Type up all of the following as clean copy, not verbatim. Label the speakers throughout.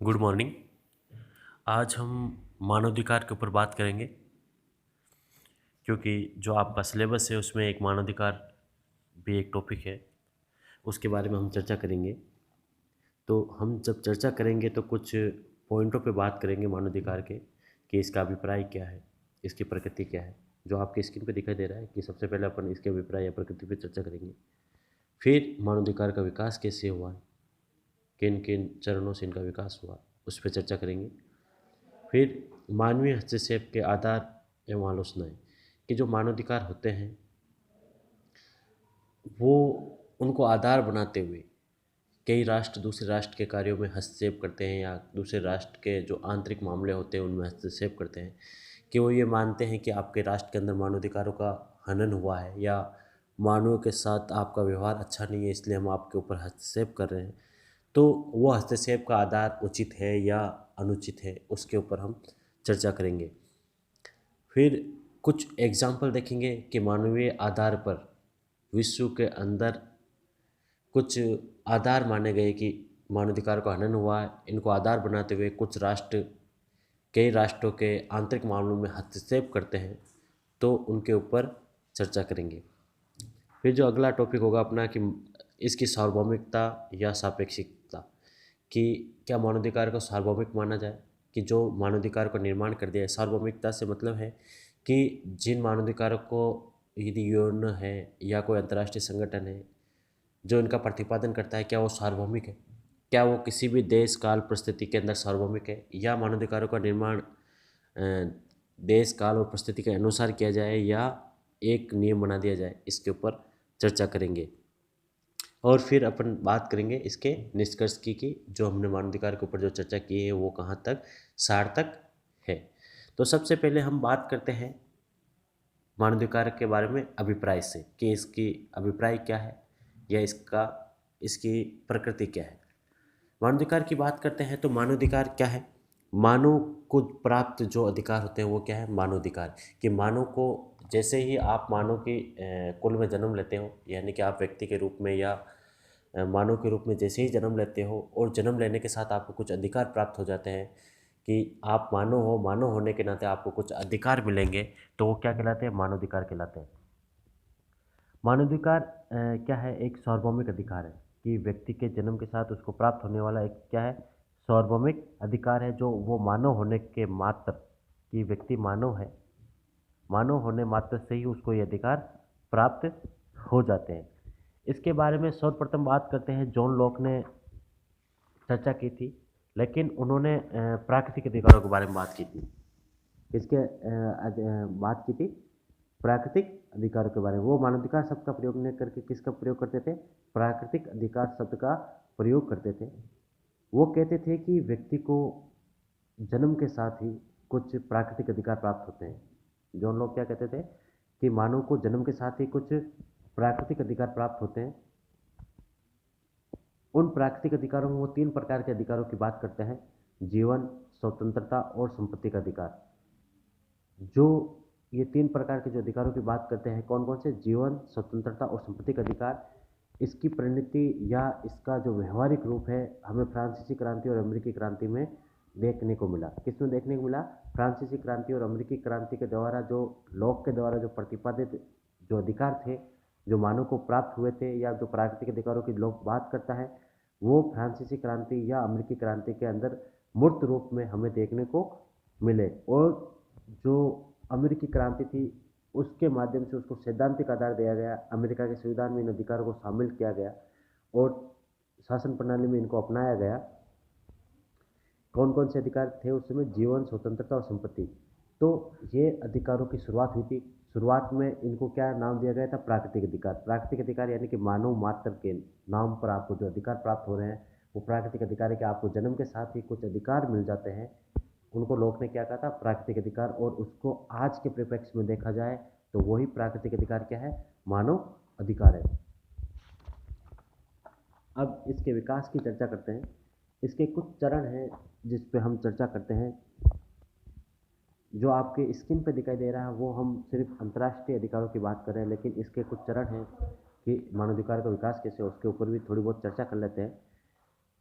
Speaker 1: Good morning. आज हम मानवाधिकार के ऊपर बात करेंगे, क्योंकि जो आपका सिलेबस है उसमें एक मानवाधिकार भी एक टॉपिक है। उसके बारे में हम चर्चा करेंगे। तो हम जब चर्चा करेंगे तो कुछ पॉइंटों पे बात करेंगे मानवाधिकार के, कि इसका अभिप्राय क्या है, इसकी प्रकृति क्या है। जो आपकी स्क्रीन पे दिखाई दे रहा है कि सबसे पहले अपन इसके अभिप्राय या प्रकृति पे चर्चा करेंगे। फिर मानवाधिकार का विकास कैसे हुआ, किन किन चरणों से इनका विकास हुआ, उस पर चर्चा करेंगे। फिर मानवीय हस्तक्षेप के आधार एवं आलोचनाएं, कि जो मानवाधिकार होते हैं वो उनको आधार बनाते हुए कई राष्ट्र दूसरे राष्ट्र के कार्यों में हस्तक्षेप करते हैं, या दूसरे राष्ट्र के जो आंतरिक मामले होते हैं उनमें हस्तक्षेप करते हैं। कि वो ये मानते हैं कि आपके राष्ट्र के अंदर मानवाधिकारों का हनन हुआ है, या मानवों के साथ आपका व्यवहार अच्छा नहीं है, इसलिए हम आपके ऊपर हस्तक्षेप कर रहे हैं। तो वो हस्तक्षेप का आधार उचित है या अनुचित है, उसके ऊपर हम चर्चा करेंगे। फिर कुछ एग्जाम्पल देखेंगे कि मानवीय आधार पर विश्व के अंदर कुछ आधार माने गए कि मानवाधिकार का हनन हुआ है। इनको आधार बनाते हुए कुछ राष्ट्र कई राष्ट्रों के आंतरिक मामलों में हस्तक्षेप करते हैं, तो उनके ऊपर चर्चा करेंगे। फिर जो अगला टॉपिक होगा अपना, कि इसकी सार्वभौमिकता या सापेक्षिकता, कि क्या मानवाधिकार को सार्वभौमिक माना जाए, कि जो मानवाधिकार का निर्माण कर दिया है। सार्वभौमिकता से मतलब है कि जिन मानवाधिकारों को यदि यूएन है या कोई अंतर्राष्ट्रीय संगठन है जो इनका प्रतिपादन करता है, क्या वो सार्वभौमिक है, क्या वो किसी भी देश काल परिस्थिति के अंदर सार्वभौमिक है, या मानवाधिकारों का निर्माण देश काल और परिस्थिति के अनुसार किया जाए, या एक नियम बना दिया जाए। इसके ऊपर चर्चा करेंगे। और फिर अपन बात करेंगे इसके निष्कर्ष की, कि जो हमने मानवाधिकार के ऊपर जो चर्चा की है वो कहाँ तक सार्थक है। तो सबसे पहले हम बात करते हैं मानवाधिकार के बारे में अभिप्राय से, कि इसकी अभिप्राय क्या है या इसकी प्रकृति क्या है। मानवाधिकार की बात करते हैं तो मानवाधिकार क्या है। मानव को प्राप्त जो अधिकार होते हैं वो क्या है, मानवाधिकार। कि मानव को जैसे ही आप मानव की कुल में जन्म लेते हो, यानी कि आप व्यक्ति के रूप में या मानव के रूप में जैसे ही जन्म लेते हो, और जन्म लेने के साथ आपको कुछ अधिकार प्राप्त हो जाते हैं, कि आप मानव हो, मानव होने के नाते आपको कुछ अधिकार मिलेंगे, तो वो क्या कहलाते हैं, मानवाधिकार कहलाते हैं। मानवाधिकार क्या है, एक सार्वभौमिक अधिकार है, कि व्यक्ति के जन्म के साथ उसको प्राप्त होने वाला एक क्या है, सार्वभौमिक अधिकार है, जो वो मानव होने के मात्र, कि व्यक्ति मानव है, मानव होने मात्र से ही उसको ये अधिकार प्राप्त हो जाते हैं। इसके बारे में सर्वप्रथम बात करते हैं, जॉन लॉक ने चर्चा की थी, लेकिन उन्होंने प्राकृतिक अधिकारों के बारे में बात की थी। किसके बात की थी, प्राकृतिक अधिकारों के बारे में। वो मानवाधिकार शब्द का प्रयोग नहीं करके किसका प्रयोग करते थे, प्राकृतिक अधिकार शब्द का प्रयोग करते थे। वो कहते थे कि व्यक्ति को जन्म के साथ ही कुछ प्राकृतिक अधिकार प्राप्त होते हैं। जॉन लॉक क्या कहते थे, कि मानव को जन्म के साथ ही कुछ प्राकृतिक अधिकार प्राप्त होते हैं। उन प्राकृतिक अधिकारों में वो 3 प्रकार के अधिकारों की बात करते हैं: जीवन, स्वतंत्रता और संपत्ति का अधिकार। जो ये 3 प्रकार के जो अधिकारों की बात करते हैं, कौन कौन से, जीवन, स्वतंत्रता और संपत्ति का अधिकार। इसकी परिणति या इसका जो व्यवहारिक रूप है हमें फ्रांसीसी क्रांति और अमेरिकी क्रांति में देखने को मिला। किसमें देखने को मिला, फ्रांसीसी क्रांति और अमेरिकी क्रांति के द्वारा, जो लॉक के द्वारा जो प्रतिपादित जो अधिकार थे, जो मानव को प्राप्त हुए थे, या जो प्राकृतिक अधिकारों की लोग बात करता है, वो फ्रांसीसी क्रांति या अमेरिकी क्रांति के अंदर मूर्त रूप में हमें देखने को मिले। और जो अमेरिकी क्रांति थी उसके माध्यम से उसको सैद्धांतिक आधार दिया गया, अमेरिका के संविधान में इन अधिकारों को शामिल किया गया और शासन प्रणाली में इनको अपनाया गया। कौन कौन से अधिकार थे उस समय, जीवन, स्वतंत्रता और संपत्ति। तो ये अधिकारों की शुरुआत हुई थी। शुरुआत में इनको क्या नाम दिया गया था, प्राकृतिक अधिकार। प्राकृतिक अधिकार यानी कि मानव मात्र के नाम पर आपको जो अधिकार प्राप्त हो रहे हैं वो प्राकृतिक अधिकार है, कि आपको जन्म के साथ ही कुछ अधिकार मिल जाते हैं। उनको लोक ने क्या कहा था, प्राकृतिक अधिकार। और उसको आज के परिप्रेक्ष्य में देखा जाए तो वही प्राकृतिक अधिकार क्या है, मानव अधिकार है। अब इसके विकास की चर्चा करते हैं। इसके कुछ चरण हैं जिस पे हम चर्चा करते हैं। जो आपके स्क्रीन पे दिखाई दे रहा है वो हम सिर्फ अंतर्राष्ट्रीय अधिकारों की बात कर रहे हैं, लेकिन इसके कुछ चरण हैं कि मानवाधिकार का विकास कैसे, उसके ऊपर भी थोड़ी बहुत चर्चा कर लेते हैं।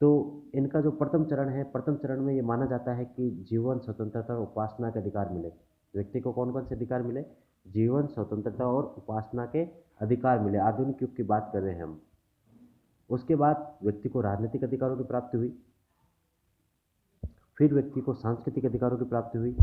Speaker 1: तो इनका जो प्रथम चरण है, प्रथम चरण में ये माना जाता है कि जीवन, स्वतंत्रता और उपासना के अधिकार मिले। व्यक्ति को कौन कौन से अधिकार मिले? जीवन, स्वतंत्रता और उपासना के अधिकार मिले। आधुनिक युग की बात कर रहे हैं हम। उसके बाद व्यक्ति को राजनीतिक अधिकारों की प्राप्ति हुई, फिर व्यक्ति को सांस्कृतिक अधिकारों की प्राप्ति हुई।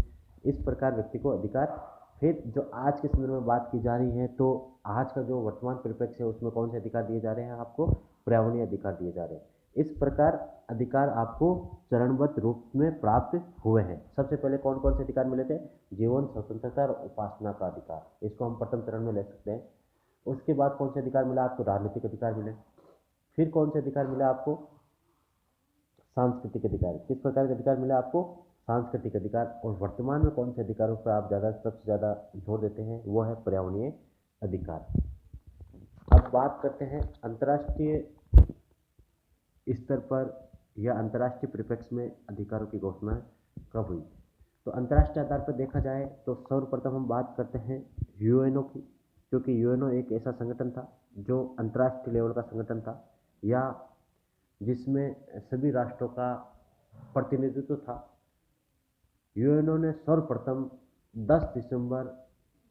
Speaker 1: इस प्रकार व्यक्ति को अधिकार, फिर जो आज के संदर्भ में बात की जा रही है, तो आज का जो वर्तमान परिप्रेक्ष्य है उसमें कौन से अधिकार दिए जा रहे हैं? आपको पर्यावरणीय अधिकार दिए जा रहे हैं। इस प्रकार अधिकार आपको चरणबद्ध रूप में प्राप्त हुए हैं। सबसे पहले कौन कौन से अधिकार मिले थे? जीवन, स्वतंत्रता और उपासना का अधिकार, इसको हम प्रथम चरण में ले सकते हैं। उसके बाद कौन से अधिकार मिला आपको? राजनीतिक अधिकार मिले। फिर कौन से अधिकार मिला आपको? सांस्कृतिक अधिकार। किस प्रकार के अधिकार मिला आपको? सांस्कृतिक अधिकार। और वर्तमान में कौन से अधिकारों पर आप सबसे ज़्यादा जोर देते हैं? वो है पर्यावरणीय अधिकार। अब बात करते हैं अंतर्राष्ट्रीय स्तर पर या अंतर्राष्ट्रीय परिप्रेक्ष्य में अधिकारों की घोषणा कब हुई। तो अंतर्राष्ट्रीय आधार पर देखा जाए तो सर्वप्रथम हम बात करते हैं यूएनओ की, क्योंकि यूएनओ एक ऐसा संगठन था जो अंतर्राष्ट्रीय लेवल का संगठन था, या जिसमें सभी राष्ट्रों का प्रतिनिधित्व था। यूएनओ ने सर्वप्रथम 10 दिसंबर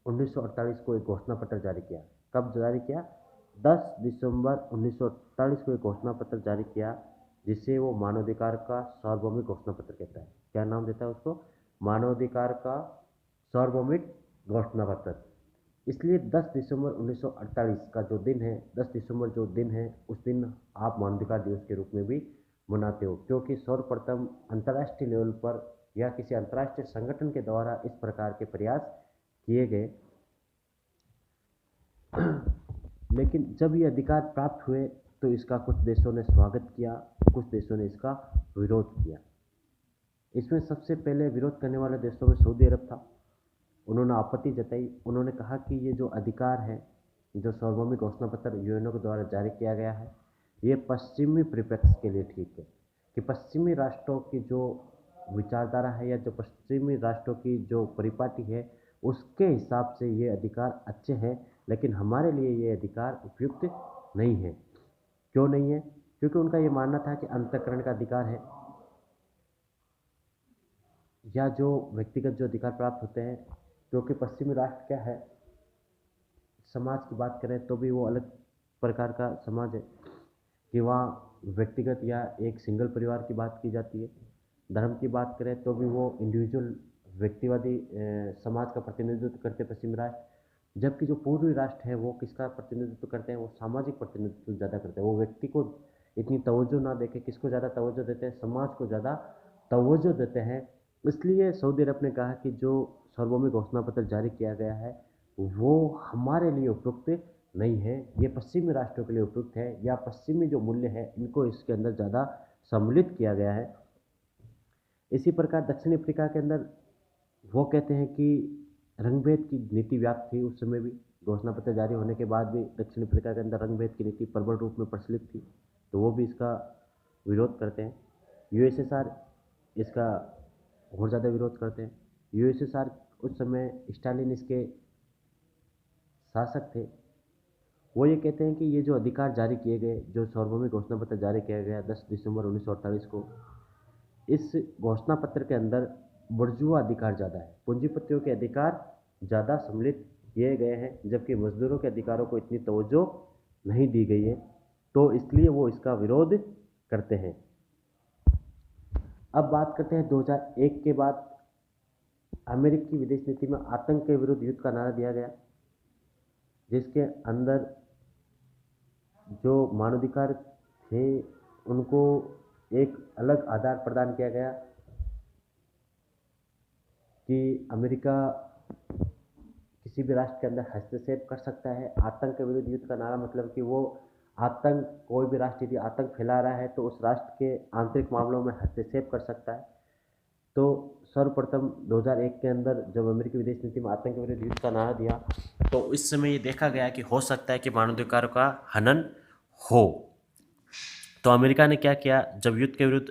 Speaker 1: 1948 को एक घोषणा पत्र जारी किया। कब जारी किया? 10 दिसंबर 1948 को एक घोषणा पत्र जारी किया, जिसे वो मानवाधिकार का सार्वभौमिक घोषणा पत्र कहता है। क्या नाम देता है उसको? मानवाधिकार का सार्वभौमिक घोषणा पत्र। इसलिए 10 दिसंबर 1948 का जो दिन है, 10 दिसंबर जो दिन है, उस दिन आप मानवाधिकार दिवस के रूप में भी मनाते हो, क्योंकि सर्वप्रथम अंतर्राष्ट्रीय लेवल पर या किसी अंतर्राष्ट्रीय संगठन के द्वारा इस प्रकार के प्रयास किए गए। लेकिन जब ये अधिकार प्राप्त हुए तो इसका कुछ देशों ने स्वागत किया, कुछ देशों ने इसका विरोध किया। इसमें सबसे पहले विरोध करने वाले देशों में सऊदी अरब था। उन्होंने आपत्ति जताई। उन्होंने कहा कि ये जो अधिकार है, जो सार्वभौमिक घोषणा पत्र यूएनओ के द्वारा जारी किया गया है, ये पश्चिमी परिप्रेक्ष्य के लिए ठीक है, कि पश्चिमी राष्ट्रों की जो विचारधारा है या जो पश्चिमी राष्ट्रों की जो परिपाटी है, उसके हिसाब से ये अधिकार अच्छे हैं, लेकिन हमारे लिए ये अधिकार उपयुक्त नहीं है। क्यों नहीं है? क्योंकि उनका ये मानना था कि अंतःकरण का अधिकार है, या जो व्यक्तिगत जो अधिकार प्राप्त होते हैं, क्योंकि पश्चिमी राष्ट्र क्या है, समाज की बात करें तो भी वो अलग प्रकार का समाज है, कि वहाँ व्यक्तिगत या एक सिंगल परिवार की बात की जाती है। धर्म की बात करें तो भी वो इंडिविजुअल व्यक्तिवादी समाज का प्रतिनिधित्व करते पश्चिमी राष्ट्र, जबकि जो पूर्वी राष्ट्र है वो किसका प्रतिनिधित्व करते हैं? वो सामाजिक प्रतिनिधित्व ज़्यादा करते हैं। वो व्यक्ति को इतनी तवज्जो ना देके किसको ज़्यादा तवज्जो देते हैं? समाज को ज़्यादा तवज्जो देते हैं। इसलिए सऊदी अरब ने कहा कि जो सार्वभौमिक घोषणा पत्र जारी किया गया है वो हमारे लिए उपयुक्त नहीं है, ये पश्चिमी राष्ट्रों के लिए उपयुक्त है, या पश्चिमी जो मूल्य है इनको इसके अंदर ज़्यादा सम्मिलित किया गया है। इसी प्रकार दक्षिण अफ्रीका के अंदर वो कहते हैं कि रंगभेद की नीति व्याप्त थी। उस समय भी घोषणा पत्र जारी होने के बाद भी दक्षिण अफ्रीका के अंदर रंगभेद की नीति प्रबल रूप में प्रचलित थी, तो वो भी इसका विरोध करते हैं। यूएसएसआर इसका और ज़्यादा विरोध करते हैं। यूएसएसआर उस समय स्टालिन इसके शासक थे। वो ये कहते हैं कि ये जो अधिकार जारी किए गए, जो सार्वभौमिक घोषणा पत्र जारी किया गया 10 दिसंबर 1948 को, इस घोषणा पत्र के अंदर बुर्जुआ अधिकार ज़्यादा है, पूंजीपतियों के अधिकार ज़्यादा सम्मिलित किए गए हैं, जबकि मजदूरों के अधिकारों को इतनी तवज्जो नहीं दी गई है, तो इसलिए वो इसका विरोध करते हैं। अब बात करते हैं 2001 के बाद अमेरिकी विदेश नीति में आतंक के विरुद्ध युद्ध का नारा दिया गया, जिसके अंदर जो मानवाधिकार थे उनको एक अलग आधार प्रदान किया गया कि अमेरिका किसी भी राष्ट्र के अंदर हस्तक्षेप कर सकता है। आतंक के विरुद्ध युद्ध का नारा मतलब कि वो आतंक, कोई भी राष्ट्र यदि आतंक फैला रहा है तो उस राष्ट्र के आंतरिक मामलों में हस्तक्षेप कर सकता है। तो सर्वप्रथम 2001 के अंदर जब अमेरिकी विदेश नीति में आतंक के विरुद्ध युद्ध का नारा दिया, तो इस समय ये देखा गया कि हो सकता है कि मानवाधिकारों का हनन हो। तो अमेरिका ने क्या किया, जब युद्ध के विरुद्ध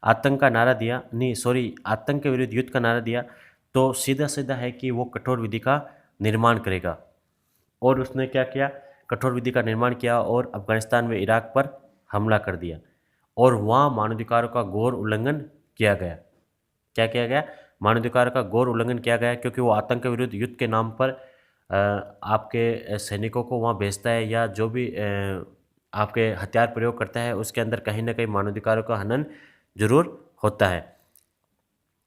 Speaker 1: आतंक का नारा दिया, आतंक के विरुद्ध युद्ध का नारा दिया, तो सीधा सीधा है कि वो कठोर विधि का निर्माण करेगा। और उसने क्या किया, कठोर विधि का निर्माण किया और अफगानिस्तान में इराक पर हमला कर दिया। और वहाँ मानवाधिकारों का घोर उल्लंघन किया गया। क्या किया गया? मानवाधिकार का घोर उल्लंघन किया गया, क्योंकि वो आतंक के विरुद्ध युद्ध के नाम पर आपके सैनिकों को वहाँ भेजता है, या जो भी आपके हथियार प्रयोग करता है उसके अंदर कहीं ना कहीं मानवाधिकारों का हनन जरूर होता है।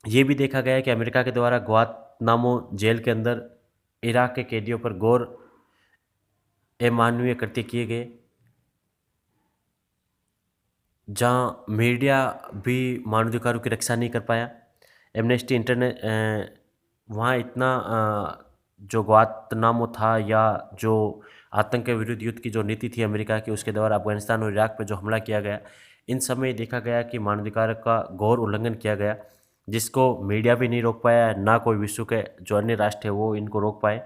Speaker 1: ये भी देखा गया है कि अमेरिका के द्वारा ग्वांतनामो जेल के अंदर इराक के कैदियों पर घोर अमानवीय कृत्य किए गए, जहाँ मीडिया भी मानवाधिकारों की रक्षा नहीं कर पाया। एमनेस्टी इंटरनेट वहाँ इतना जो ग्वांतनामो था, या जो आतंक के विरुद्ध युद्ध की जो नीति थी अमेरिका की, उसके द्वारा अफगानिस्तान और इराक पर जो हमला किया गया, इन सब में देखा गया कि मानवाधिकार का घोर उल्लंघन किया गया, जिसको मीडिया भी नहीं रोक पाया, ना कोई विश्व के जो अन्य राष्ट्र है वो इनको रोक पाए।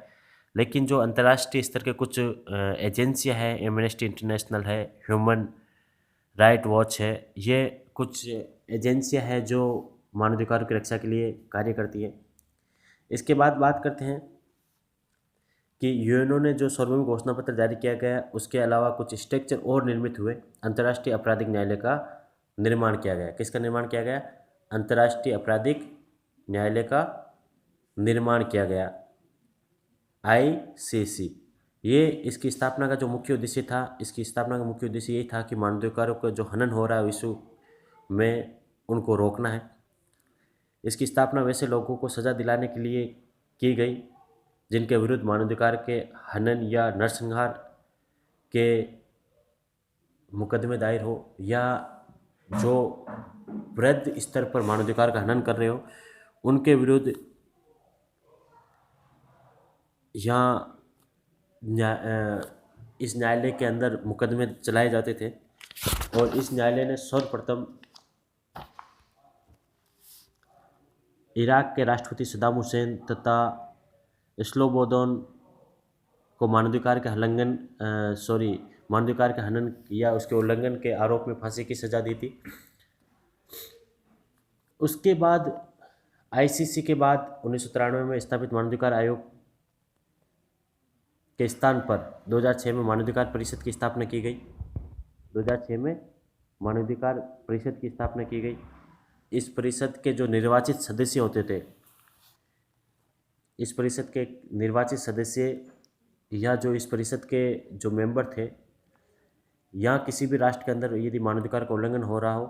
Speaker 1: लेकिन जो अंतर्राष्ट्रीय स्तर के कुछ एजेंसियां हैं, एमनेस्टी इंटरनेशनल है, ह्यूमन राइट वॉच है, ये कुछ एजेंसियां हैं जो मानवाधिकारों की रक्षा के लिए कार्य करती है। इसके बाद बात करते हैं कि यूएनओ ने जो सार्वभौमिक घोषणा पत्र जारी किया गया, उसके अलावा कुछ स्ट्रक्चर और निर्मित हुए। अंतर्राष्ट्रीय आपराधिक न्यायालय का निर्माण किया गया। किसका निर्माण किया गया? अंतर्राष्ट्रीय आपराधिक न्यायालय का निर्माण किया गया, ICC। ये इसकी स्थापना का जो मुख्य उद्देश्य था, इसकी स्थापना का मुख्य उद्देश्य यही था कि मानवाधिकारों का जो हनन हो रहा है विश्व में, उनको रोकना है। इसकी स्थापना वैसे लोगों को सज़ा दिलाने के लिए की गई जिनके विरुद्ध मानवाधिकार के हनन या नरसंहार के मुकदमे दायर हो, या जो वृहद स्तर पर मानवाधिकार का हनन कर रहे हो उनके विरुद्ध यहाँ इस न्यायालय के अंदर मुकदमे चलाए जाते थे। और इस न्यायालय ने सर्वप्रथम इराक के राष्ट्रपति सद्दाम हुसैन तथा स्लोबोदन को मानवाधिकार के मानवाधिकार के हनन या उसके उल्लंघन के आरोप में फांसी की सजा दी थी। उसके बाद ICC के बाद 1993 में स्थापित मानवाधिकार आयोग के स्थान पर 2006 में मानवाधिकार परिषद की स्थापना की गई। 2006 में मानवाधिकार परिषद की स्थापना की गई। इस परिषद के जो निर्वाचित सदस्य होते थे, इस परिषद के निर्वाचित सदस्य या जो इस परिषद के जो मेंबर थे, या किसी भी राष्ट्र के अंदर यदि मानवाधिकार का उल्लंघन हो रहा हो,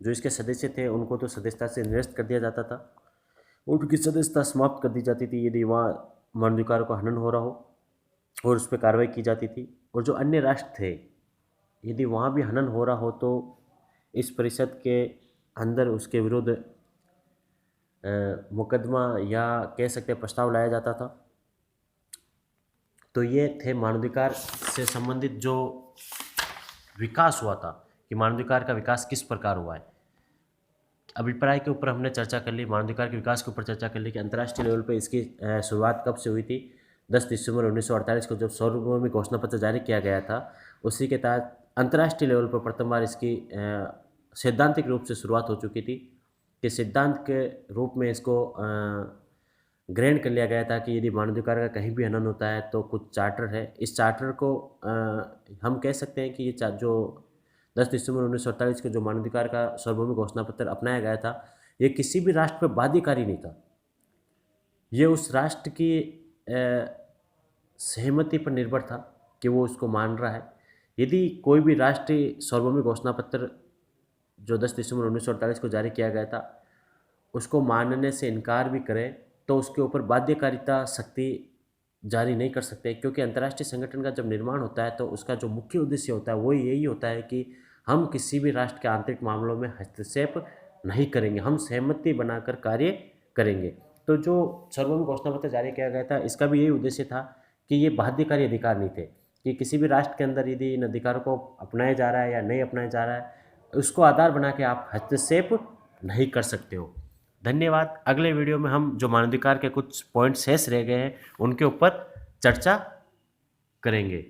Speaker 1: जो इसके सदस्य थे उनको तो सदस्यता से निरस्त कर दिया जाता था, उनकी सदस्यता समाप्त कर दी जाती थी यदि वहाँ मानवाधिकारों का हनन हो रहा हो, और उस पर कार्रवाई की जाती थी। और जो अन्य राष्ट्र थे, यदि वहाँ भी हनन हो रहा हो तो इस परिषद के अंदर उसके विरुद्ध मुकदमा या कह सकते हैं प्रस्ताव लाया जाता था। तो ये थे मानवाधिकार से संबंधित जो विकास हुआ था, कि मानवाधिकार का विकास किस प्रकार हुआ है। अभिप्राय के ऊपर हमने चर्चा कर ली, मानवाधिकार के विकास के ऊपर चर्चा कर ली कि अंतर्राष्ट्रीय लेवल पर इसकी शुरुआत कब से हुई थी। 10 दिसंबर 1948 को जब सार्वभौमिक घोषणा पत्र जारी किया गया था, उसी के तहत अंतर्राष्ट्रीय लेवल पर प्रथम बार इसकी सैद्धांतिक रूप से शुरुआत हो चुकी थी, कि सिद्धांत के रूप में इसको ग्रहण कर लिया गया था कि यदि मानवाधिकार का कहीं भी हनन होता है तो कुछ चार्टर है। इस चार्टर को हम कह सकते हैं कि ये जो 10 दिसंबर 1948 को जो मानवाधिकार का सार्वभौमिक घोषणा पत्र अपनाया गया था, ये किसी भी राष्ट्र पर बाध्यकारी नहीं था। ये उस राष्ट्र की सहमति पर निर्भर था कि वो उसको मान रहा है। यदि कोई भी राष्ट्रीय सार्वभौमिक घोषणा पत्र जो 10 दिसंबर 1948 को जारी किया गया था, उसको मानने से इनकार भी करे तो उसके ऊपर बाध्यकारिता शक्ति जारी नहीं कर सकते, क्योंकि अंतर्राष्ट्रीय संगठन का जब निर्माण होता है तो उसका जो मुख्य उद्देश्य होता है वो यही होता है कि हम किसी भी राष्ट्र के आंतरिक मामलों में हस्तक्षेप नहीं करेंगे, हम सहमति बनाकर कार्य करेंगे। तो जो सार्वभौमिक घोषणा पत्र जारी किया गया था, इसका भी यही उद्देश्य था कि ये बाध्यकारी अधिकार नहीं थे, कि किसी भी राष्ट्र के अंदर यदि इन अधिकारों को अपनाया जा रहा है या नहीं अपनाया जा रहा है, उसको आधार बना के आप हस्तक्षेप नहीं कर सकते हो। धन्यवाद। अगले वीडियो में हम जो मानवाधिकार के कुछ पॉइंट्स शेष रह गए हैं उनके ऊपर चर्चा करेंगे।